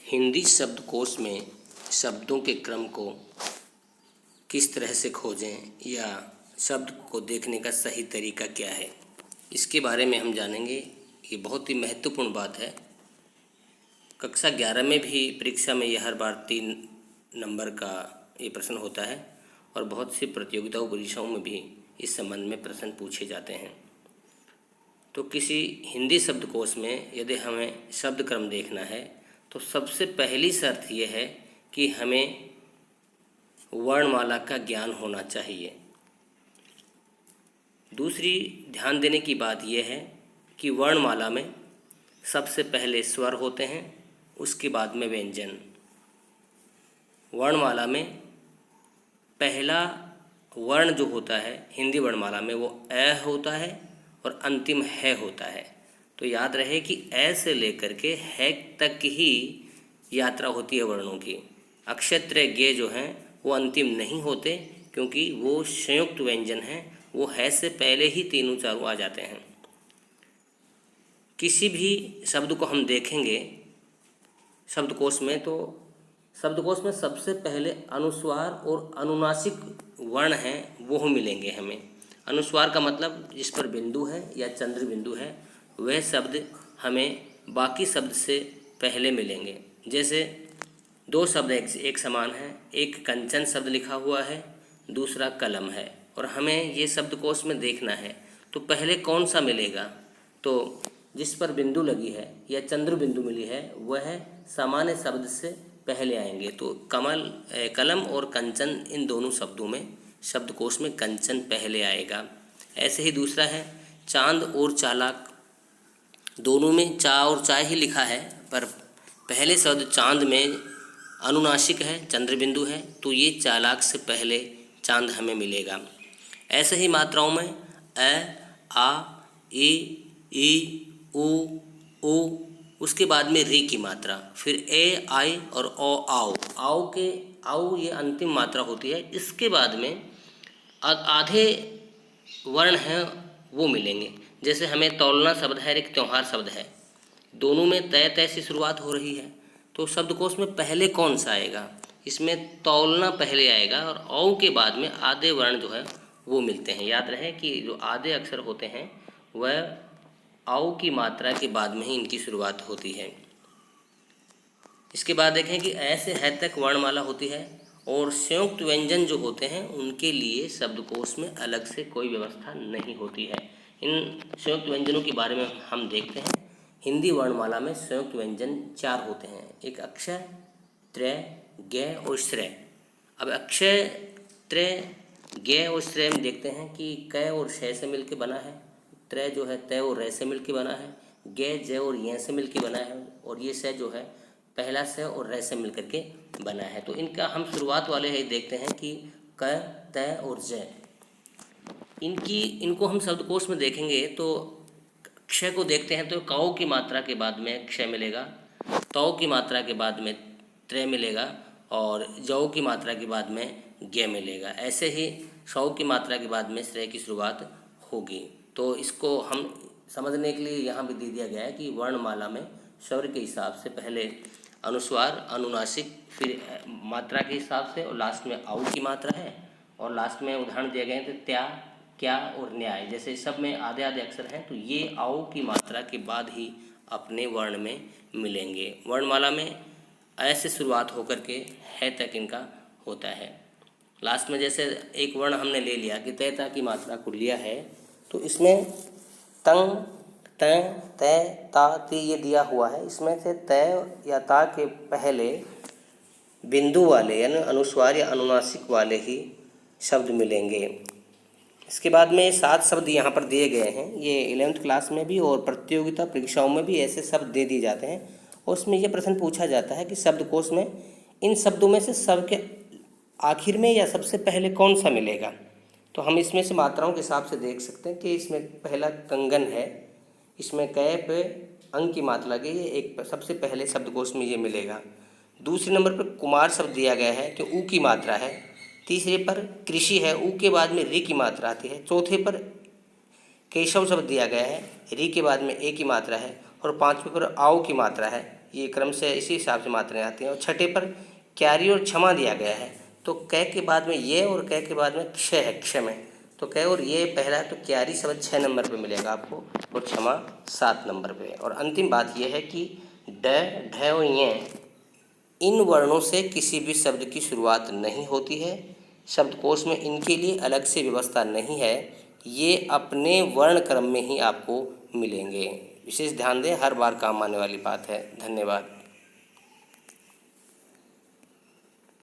हिंदी शब्दकोश में शब्दों के क्रम को किस तरह से खोजें या शब्द को देखने का सही तरीका क्या है, इसके बारे में हम जानेंगे। ये बहुत ही महत्वपूर्ण बात है। कक्षा 11 में भी परीक्षा में यह हर बार 3 नंबर का ये प्रश्न होता है और बहुत सी प्रतियोगिताओं परीक्षाओं में भी इस संबंध में प्रश्न पूछे जाते हैं। तो किसी हिंदी शब्दकोश में यदि हमें शब्द क्रम देखना है तो सबसे पहली शर्त यह है कि हमें वर्णमाला का ज्ञान होना चाहिए। दूसरी ध्यान देने की बात यह है कि वर्णमाला में सबसे पहले स्वर होते हैं, उसके बाद में व्यंजन। वर्णमाला में पहला वर्ण जो होता है हिंदी वर्णमाला में वो अ होता है और अंतिम है होता है। तो याद रहे कि ए से लेकर के है तक ही यात्रा होती है वर्णों की। अक्षर गे जो हैं वो अंतिम नहीं होते, क्योंकि वो संयुक्त व्यंजन हैं, वो है से पहले ही तीनों चारों आ जाते हैं। किसी भी शब्द को हम देखेंगे शब्दकोश में, तो शब्दकोश में सबसे पहले अनुस्वार और अनुनासिक वर्ण हैं वो मिलेंगे हमें। अनुस्वार का मतलब जिस पर बिंदु है या चंद्र बिंदु है वह शब्द हमें बाकी शब्द से पहले मिलेंगे। जैसे 2 शब्द एक समान है, एक कंचन शब्द लिखा हुआ है, दूसरा कलम है, और हमें ये शब्दकोश में देखना है तो पहले कौन सा मिलेगा। तो जिस पर बिंदु लगी है या चंद्र बिंदु मिली है वह सामान्य शब्द से पहले आएंगे। तो कलम और कंचन, इन दोनों शब्दों में शब्दकोश में कंचन पहले आएगा। ऐसे ही दूसरा है चांद और चालाक। दोनों में चा और चा ही लिखा है, पर पहले शब्द चांद में अनुनासिक है, चंद्र बिंदु है, तो ये चालाक से पहले चांद हमें मिलेगा। ऐसे ही मात्राओं में अ, आ, ई, उ, उसके बाद में री की मात्रा, फिर ए, आई और ओ, आओ ये अंतिम मात्रा होती है। इसके बाद में आधे वर्ण हैं वो मिलेंगे। जैसे हमें तौलना शब्द है, एक त्योहार शब्द है, दोनों में तय से शुरुआत हो रही है, तो शब्दकोश में पहले कौन सा आएगा? इसमें तौलना पहले आएगा और औ के बाद में आधे वर्ण जो है वो मिलते हैं। याद रहे कि जो आधे अक्षर होते हैं वह औ की मात्रा के बाद में ही इनकी शुरुआत होती है। इसके बाद देखें कि ऐसे है तक वर्णमाला होती है और संयुक्त व्यंजन जो होते हैं उनके लिए शब्दकोश में अलग से कोई व्यवस्था नहीं होती है। इन संयुक्त व्यंजनों के बारे में हम देखते हैं। हिंदी वर्णमाला में संयुक्त व्यंजन 4 होते हैं, एक अक्षय, त्रय, गे और श्रेय। अब अक्षय, त्रय, गे और श्रेय में देखते हैं कि क और शय से मिलकर बना है, त्रय जो है तय और रे से मिलकर बना है, गे जय और ये से मिलकर बना है, और ये शय जो है पहला से और रे से मिलकर के बना है। तो इनका हम शुरुआत वाले है देखते हैं कि क, तय और जय। इनको हम शब्दकोश में देखेंगे तो क्षय को देखते हैं तो काऊ की मात्रा के बाद में क्षय मिलेगा, तौ की मात्रा के बाद में त्रय मिलेगा और जौ की मात्रा के बाद में गे मिलेगा। ऐसे ही सौ की मात्रा के बाद में श्रेय की शुरुआत होगी। तो इसको हम समझने के लिए यहाँ भी दे दिया गया है कि वर्णमाला में स्वर के हिसाब से पहले अनुस्वार, अनुनासिक, फिर मात्रा के हिसाब से, और लास्ट में आउ की मात्रा है, और लास्ट में उदाहरण दिए गए हैं तो त्या, क्या और न्याय। जैसे सब में आधे आधे अक्षर हैं तो ये आउ की मात्रा के बाद ही अपने वर्ण में मिलेंगे। वर्णमाला में ऐसे शुरुआत होकर के है तक इनका होता है। लास्ट में जैसे एक वर्ण हमने ले लिया कि तय की मात्रा को लिया है, तो इसमें तंग, तय, तय, ता, ती ये दिया हुआ है। इसमें से तय या ता के पहले बिंदु वाले यानी अनुस्वार या अनुनासिक वाले ही शब्द मिलेंगे। इसके बाद में 7 शब्द यहाँ पर दिए गए हैं। ये 11th क्लास में भी और प्रतियोगिता परीक्षाओं में भी ऐसे शब्द दे दिए जाते हैं, और उसमें ये प्रश्न पूछा जाता है कि शब्दकोश में इन शब्दों में से सबके आखिर में या सबसे पहले कौन सा मिलेगा। तो हम इसमें से मात्राओं के हिसाब से देख सकते हैं कि इसमें पहला कंगन है, इसमें कै पे अंग की मात्रा लगी, ये एक सबसे पहले शब्दकोश में ये मिलेगा। दूसरे नंबर पर कुमार शब्द दिया गया है कि ऊ की मात्रा है। तीसरे पर कृषि है, ऊ के बाद में री की मात्रा आती है। चौथे पर केशव शब्द दिया गया है, री के बाद में ए की मात्रा है, और 5वें पर आओ की मात्रा है। ये क्रम से इसी हिसाब से मात्राएं आती हैं। और छठे पर क्यारी और क्षमा दिया गया है, तो कै के बाद में ये और कै के बाद में क्ष है, क्ष में, तो कै और ये पहला है, तो क्यारी शब्द 6 नंबर पे मिलेगा आपको और क्षमा 7 नंबर पे। और अंतिम बात ये है कि ड, ढ और ये इन वर्णों से किसी भी शब्द की शुरुआत नहीं होती है। शब्दकोश में इनके लिए अलग से व्यवस्था नहीं है, ये अपने वर्ण क्रम में ही आपको मिलेंगे। विशेष ध्यान दें, हर बार काम आने वाली बात है। धन्यवाद।